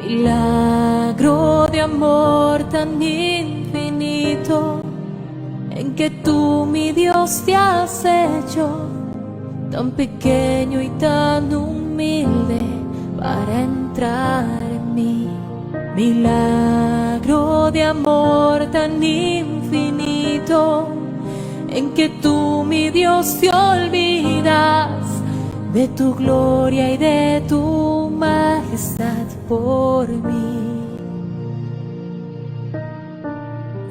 Milagro de amor tan infinito, en que tú, mi Dios, te has hecho tan pequeño y tan humilde para entrar en mí. Milagro de amor tan infinito, en que tú, mi Dios, te olvidas de tu gloria y de tu majestad por mí.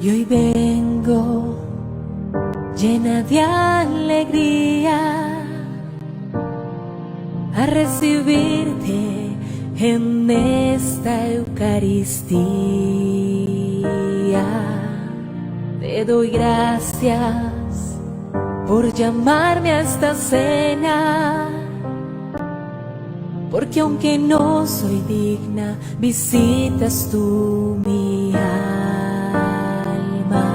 Y hoy vengo llena de alegría a recibirte en esta Eucaristía. Te doy gracias por llamarme a esta cena, porque aunque no soy digna, visitas tú mi alma.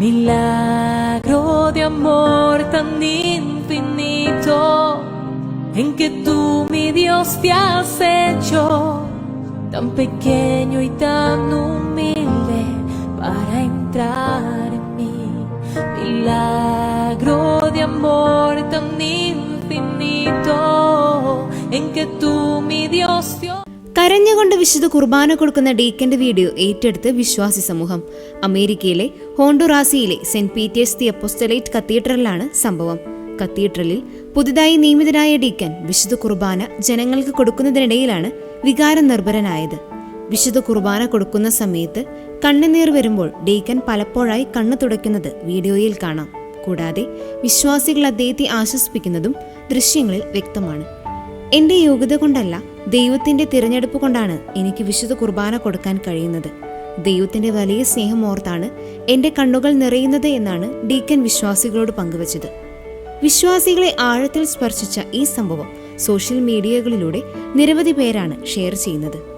Milagro de amor tan infinito, en que tú, mi Dios, te has hecho tan pequeño y tan humilde para entrar en mí. Milagro de amor tan infinito, en que tú, mi Dios, കരഞ്ഞുകൊണ്ട് വിശുദ്ധ കുർബാന കൊടുക്കുന്ന ഡീക്കന്റെ വീഡിയോ ഏറ്റെടുത്ത് വിശ്വാസി സമൂഹം. അമേരിക്കയിലെ ഹോണ്ടുറാസിയിലെ saint Peter's the apostolate കത്തീഡ്രലിലാണ് സംഭവം. കത്തീഡ്രലിൽ പുതുതായി നിയമിതനായ ഡീക്കൻ വിശുദ്ധ കുർബാന ജനങ്ങൾക്ക് കൊടുക്കുന്നതിനിടയിലാണ് വികാര നിർഭരനായത്. വിശുദ്ധ കുർബാന കൊടുക്കുന്ന സമയത്ത് കണ്ണുനീർ വരുമ്പോൾ ഡീക്കൻ പലപ്പോഴായി കണ്ണു തുടയ്ക്കുന്നത് വീഡിയോയിൽ കാണാം. കൂടാതെ വിശ്വാസികൾ അദ്ദേഹത്തെ ആശ്വസിപ്പിക്കുന്നതും ദൃശ്യങ്ങളിൽ വ്യക്തമാണ്. എന്റെ യോഗ്യത കൊണ്ടല്ല, ദൈവത്തിന്റെ തിരഞ്ഞെടുപ്പ് കൊണ്ടാണ് എനിക്ക് വിശുദ്ധ കുർബാന കൊടുക്കാൻ കഴിയുന്നത്. ദൈവത്തിന്റെ വലിയ സ്നേഹം ഓർത്താണ് എന്റെ കണ്ണുകൾ നിറയുന്നത് എന്നാണ് ഡീക്കൻ വിശ്വാസികളോട് പങ്കുവച്ചത്. വിശ്വാസികളെ ആഴത്തിൽ സ്പർശിച്ച ഈ സംഭവം സോഷ്യൽ മീഡിയകളിലൂടെ നിരവധി പേരാണ് ഷെയർ ചെയ്യുന്നത്.